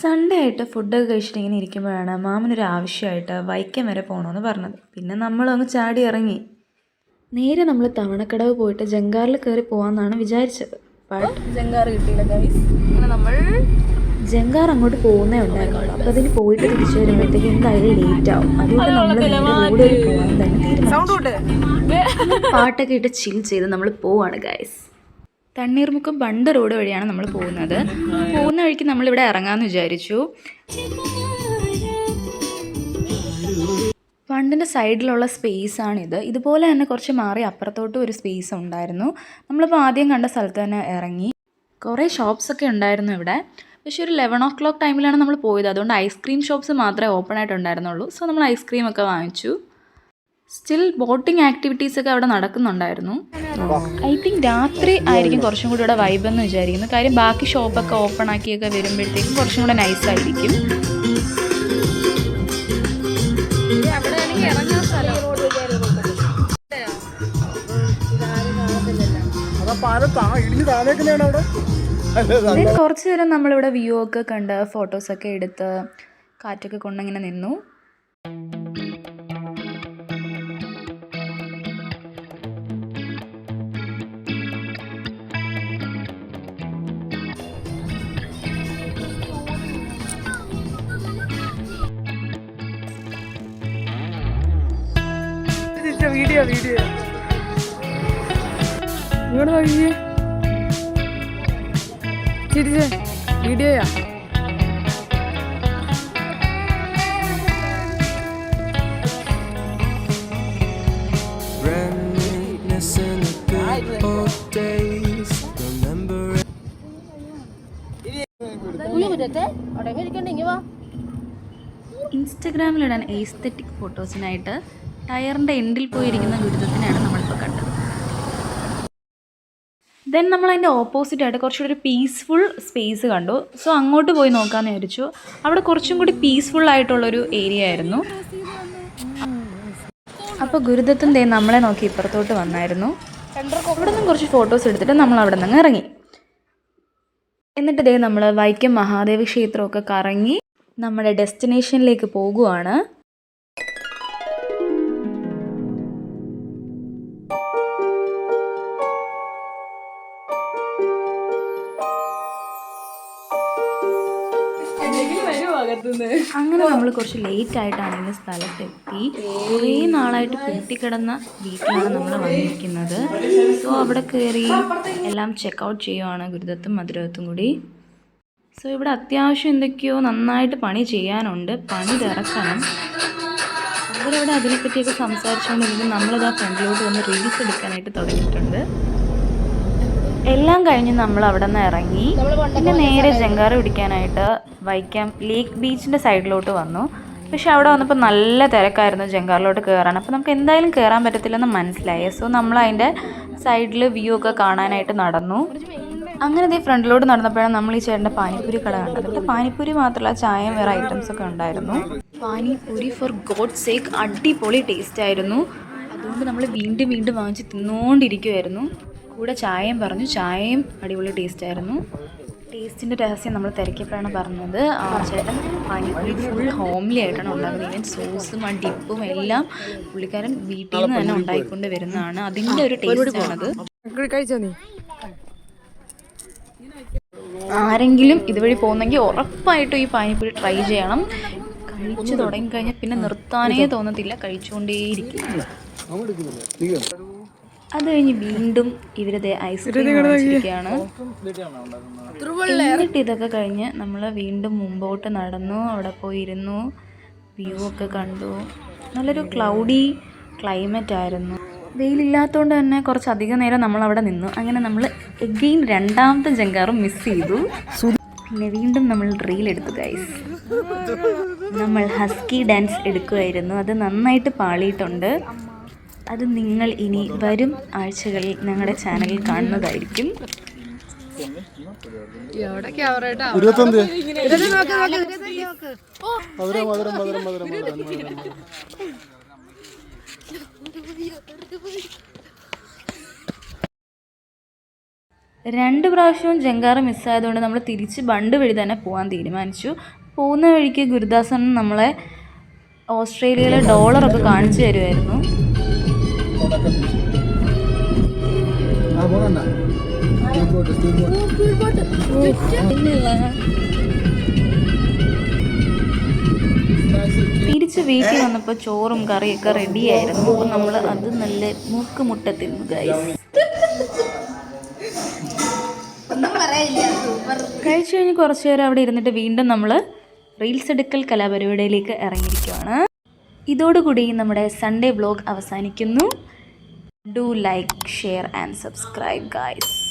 Sunday ആയിട്ട് ഫുഡൊക്കെ കഴിച്ചിട്ട് ഇങ്ങനെ ഇരിക്കുമ്പോഴാണ് മാമനൊരു ആവശ്യമായിട്ട് വൈക്കം വരെ പോകണമെന്ന് പറഞ്ഞത്. പിന്നെ നമ്മളങ്ങ് ചാടി ഇറങ്ങി. നേരെ നമ്മൾ തവണക്കടവ് പോയിട്ട് ജങ്കാറിൽ കയറി പോകാമെന്നാണ് വിചാരിച്ചത്. ബട്ട് ജങ്കാർ കിട്ടിയില്ല ഗൈസ്. അങ്ങനെ നമ്മൾ ജങ്കാർ അങ്ങോട്ട് പോകുന്നേ ഉണ്ടായിരുന്നുള്ളൂ. അപ്പോൾ അതിന് പോയിട്ട് തിരിച്ചു വരുമ്പോഴത്തേക്ക് എന്തായാലും ലേറ്റ് ആവും. അതുകൊണ്ട് നമ്മൾ റോഡ് വഴി പോകാൻ തന്നെ തീരുമാനിച്ചു. പാട്ടൊക്കെ ഇട്ട് ചിൽ ചെയ്ത് നമ്മൾ പോവാണ് ഗൈസ്. തണ്ണീർമുക്കം ബണ്ട് റോഡ് വഴിയാണ് നമ്മൾ പോകുന്നത്. പോകുന്ന വഴിക്ക് നമ്മളിവിടെ ഇറങ്ങാമെന്ന് വിചാരിച്ചു. ബണ്ടിൻ്റെ സൈഡിലുള്ള സ്പേസാണിത്. ഇതുപോലെ തന്നെ കുറച്ച് മാറി അപ്പുറത്തോട്ടും ഒരു സ്പേസ് ഉണ്ടായിരുന്നു. നമ്മളിപ്പോൾ ആദ്യം കണ്ട സ്ഥലത്ത് തന്നെ ഇറങ്ങി. കുറേ ഷോപ്സൊക്കെ ഉണ്ടായിരുന്നു ഇവിടെ. പക്ഷേ ഒരു 11 o'clock ടൈമിലാണ് നമ്മൾ പോയത്. അതുകൊണ്ട് ഐസ്ക്രീം ഷോപ്സ് മാത്രമേ ഓപ്പൺ ആയിട്ടുണ്ടായിരുന്നുള്ളൂ. സോ നമ്മൾ ഐസ്ക്രീമൊക്കെ വാങ്ങിച്ചു. സ്റ്റിൽ ബോട്ടിംഗ് ആക്ടിവിറ്റീസൊക്കെ അവിടെ നടക്കുന്നുണ്ടായിരുന്നു. ഐ തിങ്ക് രാത്രി ആയിരിക്കും കുറച്ചും കൂടി ഇവിടെ വൈബ് എന്ന് വിചാരിക്കുന്നു. കാര്യം ബാക്കി ഷോപ്പൊക്കെ ഓപ്പൺ ആക്കിയൊക്കെ വരുമ്പോഴത്തേക്കും കുറച്ചും കൂടെ നൈസായിരിക്കും. കുറച്ച് നേരം നമ്മളിവിടെ വ്യൂ ഒക്കെ കണ്ട് ഫോട്ടോസൊക്കെ എടുത്ത് കാറ്റൊക്കെ കൊണ്ടിങ്ങനെ നിന്നു. വീഡിയോ ഇങ്ങോട്ട് നോക്കിയേ, ചിരിച്ചേ, വീഡിയോയാ. ഇൻസ്റ്റഗ്രാമിലിടാൻ എസ്തെറ്റിക് ഫോട്ടോസിനായിട്ട് ടയറിൻ്റെ എൻഡിൽ പോയിരിക്കുന്ന ഗുരുതത്തിനെയാണ് നമ്മളിപ്പോൾ കണ്ടത്. ദെൻ നമ്മളതിൻ്റെ ഓപ്പോസിറ്റായിട്ട് കുറച്ചുകൂടി ഒരു പീസ്ഫുൾ സ്പേസ് കണ്ടു. സോ അങ്ങോട്ട് പോയി നോക്കാമെന്ന് വിചാരിച്ചു. അവിടെ കുറച്ചും കൂടി പീസ്ഫുൾ ആയിട്ടുള്ളൊരു ഏരിയ ആയിരുന്നു. അപ്പോൾ ഗുരുദത്തും ദേ നമ്മളെ നോക്കി ഇപ്പുറത്തോട്ട് വന്നായിരുന്നു. അവിടെ നിന്നും കുറച്ച് ഫോട്ടോസ് എടുത്തിട്ട് നമ്മൾ അവിടെ നിന്ന് ഇറങ്ങി. എന്നിട്ട് ദേ നമ്മൾ വൈക്കം മഹാദേവ ക്ഷേത്രമൊക്കെ കറങ്ങി നമ്മുടെ ഡെസ്റ്റിനേഷനിലേക്ക് പോകുവാണ്. അങ്ങനെ നമ്മൾ കുറച്ച് ലേറ്റ് ആയിട്ടാണ് ഇന്ന് സ്ഥലത്തെത്തി. കുറേ നാളായിട്ട് പൂട്ടിക്കിടന്ന വീട്ടിലാണ് നമ്മൾ വന്നിരിക്കുന്നത്. സോ അവിടെ കയറി എല്ലാം ചെക്കൗട്ട് ചെയ്യുവാണ് ഗുരുദത്തും മധുരത്തും കൂടി. സോ ഇവിടെ അത്യാവശ്യം എന്തൊക്കെയോ നന്നായിട്ട് പണി ചെയ്യാനുണ്ട്. പണി തിറക്കണം. അവരവിടെ അതിനെപ്പറ്റിയൊക്കെ സംസാരിച്ചുകൊണ്ടിരിക്കും. നമ്മളിതാ ഫ്രണ്ടിലോട്ട് വന്ന് റീൽസ് എടുക്കാനായിട്ട് തുടങ്ങിയിട്ടുണ്ട്. എല്ലാം കഴിഞ്ഞ് നമ്മൾ അവിടെ നിന്ന് ഇറങ്ങി. പിന്നെ നേരെ ജങ്കാറ് പിടിക്കാനായിട്ട് വൈക്കം ലേക്ക് ബീച്ചിൻ്റെ സൈഡിലോട്ട് വന്നു. പക്ഷെ അവിടെ വന്നപ്പോൾ നല്ല തിരക്കായിരുന്നു ജങ്കാറിലോട്ട് കയറാൻ. അപ്പോൾ നമുക്ക് എന്തായാലും കയറാൻ പറ്റത്തില്ലെന്ന് മനസ്സിലായി. സോ നമ്മൾ അതിൻ്റെ സൈഡിൽ വ്യൂ ഒക്കെ കാണാനായിട്ട് നടന്നു. അങ്ങനെ അതേ ഫ്രണ്ടിലോട്ട് നടന്നപ്പോഴാണ് നമ്മൾ ഈ ചേട്ടൻ്റെ പാനിപ്പൂരി കട കണ്ടത്. ഇവിടെ പാനിപ്പൂരി മാത്രമല്ല ചായയും വേറെ ഐറ്റംസൊക്കെ ഉണ്ടായിരുന്നു. പാനിപ്പൂരി ഫോർ ഗോഡ് സേക്ക് അടിപൊളി ടേസ്റ്റ് ആയിരുന്നു. അതുകൊണ്ട് നമ്മൾ വീണ്ടും വീണ്ടും വാങ്ങിച്ച് തിന്നുകൊണ്ടിരിക്കുമായിരുന്നു. കൂടെ ചായയും പറഞ്ഞു. ചായയും അടിപൊളി ടേസ്റ്റ് ആയിരുന്നു. ടേസ്റ്റിൻ്റെ രഹസ്യം നമ്മൾ തിരക്കിയപ്പോഴാണ് പറഞ്ഞത്. ചേട്ടൻ പാനിപ്പൂരി ഫുൾ ഹോംലി ആയിട്ടാണ് ഉണ്ടാക്കുന്നത്. ഈവൻ സോസും ആ ഡിപ്പും എല്ലാം പുള്ളിക്കാരൻ വീട്ടിൽ നിന്ന് തന്നെ ഉണ്ടായിക്കൊണ്ട് വരുന്നതാണ്. അതിൻ്റെ ഒരു ടേസ്റ്റാണത്. ആരെങ്കിലും ഇതുവഴി പോകുന്നെങ്കിൽ ഉറപ്പായിട്ടും ഈ പാനിപ്പൂരി ട്രൈ ചെയ്യണം. കഴിച്ചു തുടങ്ങിക്കഴിഞ്ഞാൽ പിന്നെ നിർത്താനേ തോന്നത്തില്ല, കഴിച്ചുകൊണ്ടേയിരിക്കും. അത് കഴിഞ്ഞ് വീണ്ടും ഇവരത് ഐസ്ക്രീം കഴിച്ചിരിക്കുകയാണ്. എന്നിട്ട് ഇതൊക്കെ കഴിഞ്ഞ് നമ്മൾ വീണ്ടും മുമ്പോട്ട് നടന്നു. അവിടെ പോയി ഇരുന്നു, വ്യൂ ഒക്കെ കണ്ടു. നല്ലൊരു ക്ലൗഡി ക്ലൈമറ്റ് ആയിരുന്നു. വെയിലില്ലാത്തതുകൊണ്ട് തന്നെ കുറച്ചധികം നേരം നമ്മളവിടെ നിന്നു. അങ്ങനെ നമ്മൾ എഗെയിൻ രണ്ടാമത്തെ ജങ്കാറും മിസ് ചെയ്തു. പിന്നെ വീണ്ടും നമ്മൾ റീൽ എടുത്തു ഗൈസ്. നമ്മൾ ഹസ്കി ഡാൻസ് എടുക്കുമായിരുന്നു. അത് നന്നായിട്ട് പാളിയിട്ടുണ്ട്. അത് നിങ്ങൾ ഇനി വരും ആഴ്ചകളിൽ ഞങ്ങളുടെ ചാനലിൽ കാണുന്നതായിരിക്കും. 2 പ്രാവശ്യവും ജങ്കാറ് മിസ്സായതുകൊണ്ട് നമ്മൾ തിരിച്ച് ബണ്ട് വഴി തന്നെ പോകാൻ തീരുമാനിച്ചു. പോകുന്ന വഴിക്ക് ഗുരുദാസൻ നമ്മളെ ഓസ്ട്രേലിയയിലെ ഡോളറൊക്കെ കാണിച്ചു തരുമായിരുന്നു. തിരിച്ച് വീട്ടിൽ വന്നപ്പോൾ ചോറും കറിയൊക്കെ റെഡിയായിരുന്നു. അപ്പോൾ നമ്മൾ അത് നല്ല മൂക്കുമുട്ട തിന്നു ഗൈസ്. കഴിച്ചു കഴിഞ്ഞ് കുറച്ച് നേരം അവിടെ ഇരുന്നിട്ട് വീണ്ടും നമ്മൾ റീൽസ് എടുക്കൽ കലാപരിപാടിയിലേക്ക് ഇറങ്ങിയിരിക്കുകയാണ്. ഇതോടുകൂടി നമ്മുടെ സൺഡേ വ്ലോഗ് അവസാനിക്കുന്നു. Do like, share and subscribe guys.